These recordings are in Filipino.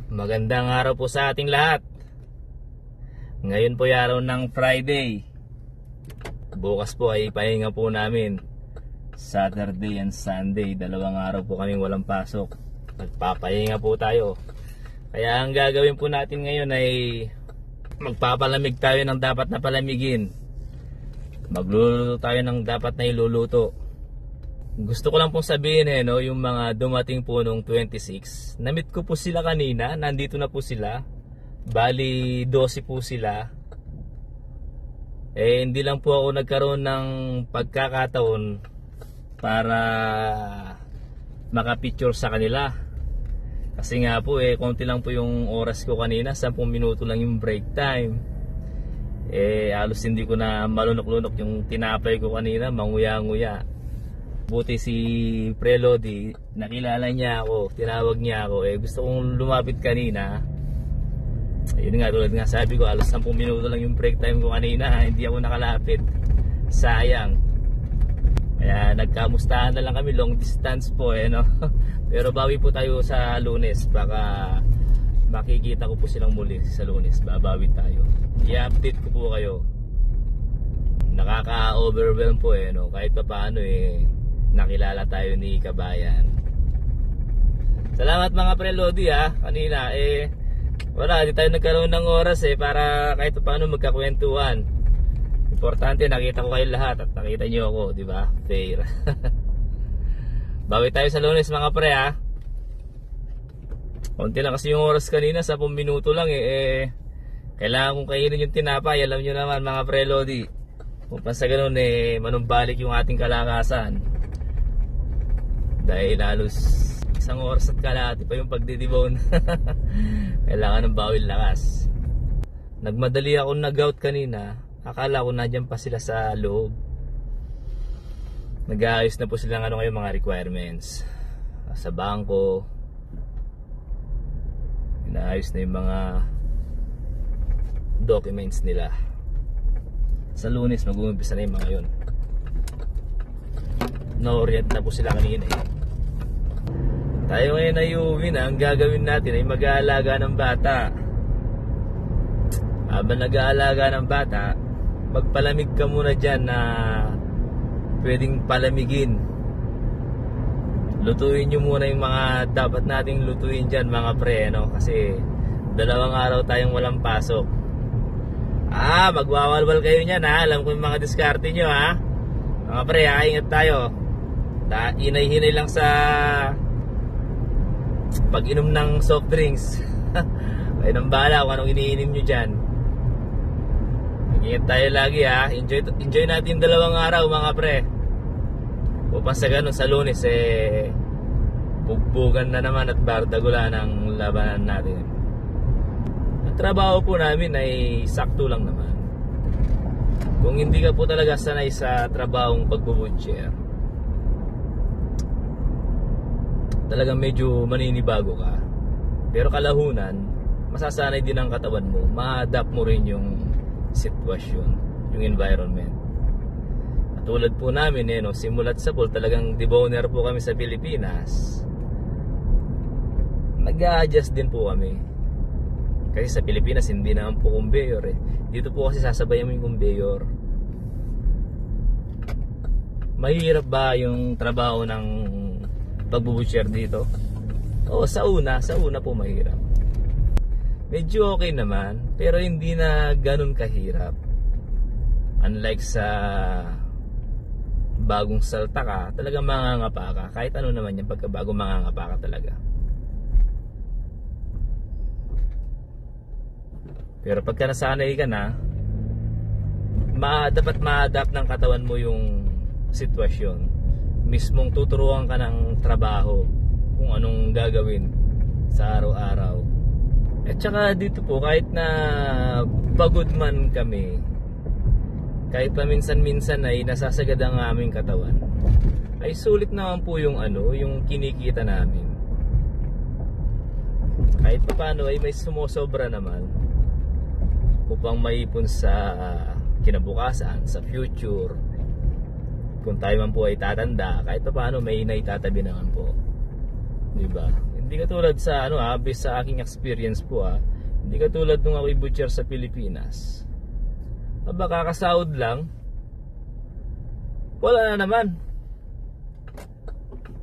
Magandang araw po sa ating lahat. Ngayon po ay araw ng Friday. Bukas po ay pahinga po namin. Saturday and Sunday, dalawang araw po kaming walang pasok. Nagpapahinga po tayo. Kaya ang gagawin po natin ngayon ay magpapalamig tayo ng dapat na palamigin. Magluluto tayo ng dapat na iluluto. Gusto ko lang pong sabihin yung mga dumating po nung 26. Na-meet ko po sila kanina, nandito na po sila. Bali 12 po sila. Hindi lang po ako nagkaroon ng pagkakataon para makapicture sa kanila. Kasi nga po konti lang po yung oras ko kanina, 10 minuto lang yung break time. Halos hindi ko na malunok-lunok yung tinapay ko kanina, manguya-nguya. Buti si Prelodi, nakilala niya ako, tinawag niya ako. Gusto kong lumapit kanina. Ayun nga, tulad nga sabi ko, halos 10 minuto lang yung break time ko kanina, hindi ako nakalapit. Sayang. Kaya nagkamustahan na lang kami, long distance po Pero bawi po tayo sa Lunes, baka makikita ko po silang muli sa Lunes, babawi tayo. I-update ko po kayo. Nakaka-overwhelm po kahit pa paano nakilala tayo ni Kabayan. Salamat mga Prelodi kanina wala, di tayo nagkaroon ng oras para kahit pa paano magkakwentuhan. Importante nakita ko kayo lahat at nakita niyo ako, di ba? Fair. Bawi tayo sa Lunes mga pre Konti lang kasi yung oras kanina, 10 minuto lang kailangan kong kainin yung tinapay, alam niyo naman mga Prelodi. Kung pa sa ganun manumbalik yung ating kalakasan. Dahil halos 1 oras at kalahati pa yung pagdidibon. Kailangan ng bawil lakas. Nagmadali ako nag-out kanina. Akala ko nandiyan pa sila sa loob. Nag-aayos na po sila ngayon mga requirements sa bangko. Inaayos na yung mga documents nila. Sa Lunes mag-uumpisa na yung mga yun. Na-orient na po sila kanina Tayo ngayon ay uuwi na. Ang gagawin natin ay mag-aalaga ng bata. Habang nag-aalaga ng bata, magpalamig ka muna dyan na pwedeng palamigin. Lutuin nyo muna yung mga dapat nating lutuin dyan mga pre Kasi 2 araw tayong walang pasok. Magwawalwal kayo nyan Alam ko yung mga diskarte nyo Mga pre ingat tayo. Inay-hinay lang sa pag-inom ng soft drinks. Kayo nang bahala kung anong iniinom nyo dyan. Ingat tayo lagi Enjoy natin 2 araw mga pre. Upang sa ganun sa Lunes bugbugan na naman at bardagulan ang labanan natin. Ang trabaho po namin ay sakto lang naman. Kung hindi ka po talaga sanay sa trabahong pagbubutcher, talagang medyo maninibago ka. Pero kalahunan, masasanay din ang katawan mo. Ma-adapt mo rin yung sitwasyon, yung environment. At tulad po namin simulat sa pool, talagang deboner po kami sa Pilipinas. Nag-a-adjust din po kami. Kasi sa Pilipinas hindi naman po conveyor Dito po kasi sasabayan mo yung conveyor. Mahirap ba yung trabaho ng pagbubutcher dito? Sa una po mahirap. Medyo okay naman, pero hindi na ganun kahirap. Unlike sa bagong salta ka, talagang mangangapa ka. Kahit ano naman yan, pagkabago mangangapa ka talaga. Pero pagka nasanay ka na, dapat ma-adapt ng katawan mo yung sitwasyon. Mismong tuturuan ka ng trabaho kung anong gagawin sa araw-araw. At saka dito po, kahit na pagod man kami, kahit pa minsan-minsan ay nasasagad ang aming katawan, ay sulit naman po yung yung kinikita namin. Kahit pa paano ay may sumusobra naman upang maipon sa kinabukasan, sa future. Kung tayo man po ay tatanda, kahit pa paano may naitatabi naman po. Diba? Hindi katulad sa based sa aking experience po Hindi katulad nung ako'y butcher sa Pilipinas. Kakasahod lang, wala na naman.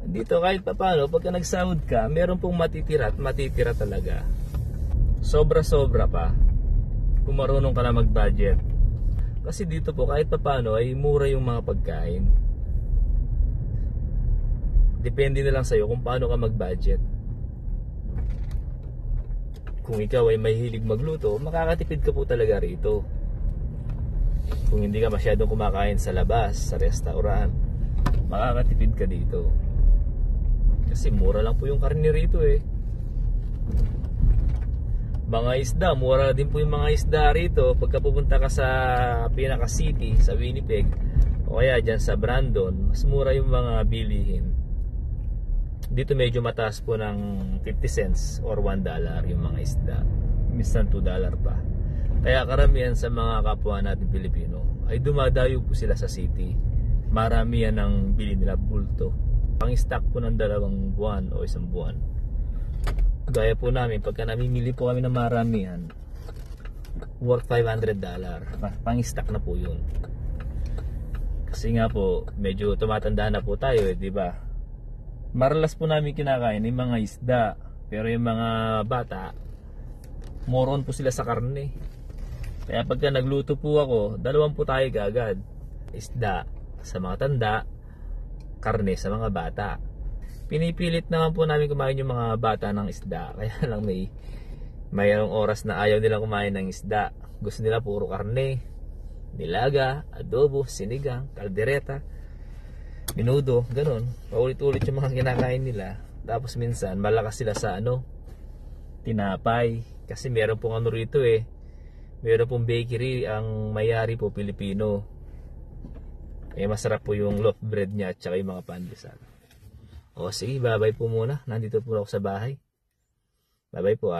Dito kahit paano, pagka nagsahod ka, meron pong matitira at matitira talaga. Sobra-sobra pa kung marunong ka na mag-budget. Kasi dito po kahit paano ay mura yung mga pagkain. Depende na lang sa'yo kung paano ka mag-budget. Kung ikaw ay mahilig magluto, makakatipid ka po talaga rito. Kung hindi ka masyadong kumakain sa labas, sa restaurant, makakatipid ka dito. Kasi mura lang po yung karne rito Mga isda, mura din po yung mga isda rito. Pagka pupunta ka sa pinaka city, sa Winnipeg, o kaya dyan sa Brandon, mas mura yung mga bilihin. Dito medyo mataas po ng 50 cents or $1 yung mga isda. Minsan $2 pa. Kaya karamihan sa mga kapwa natin Pilipino ay dumadayo po sila sa city. Marami yan ang bili nila bulto. Pang-stock po ng 2 buwan o 1 buwan. Gaya po namin, pagka namimili po kami ng maramihan, worth $500. Pang-stock na po yun. Kasi nga po, medyo tumatanda na po tayo di ba? Maralas po namin kinakain yung mga isda. Pero yung mga bata, moron po sila sa karne. Kaya pagka nagluto po ako, 2 po tayo agad. Isda sa mga tanda, karne sa mga bata. Pinipilit naman po namin kumain yung mga bata ng isda. Kaya lang mayroong oras na ayaw nilang kumain ng isda. Gusto nila puro karne, nilaga, adobo, sinigang, kaldereta, minudo, ganun. Paulit-ulit yung mga kinakain nila. Tapos minsan malakas sila sa tinapay. Kasi meron pong rito meron pong bakery, ang mayari po Pilipino. Masarap po yung loaf bread niya at saka yung mga pandesal. O sige, bye-bye po muna. Nandito po ako sa bahay. Bye-bye po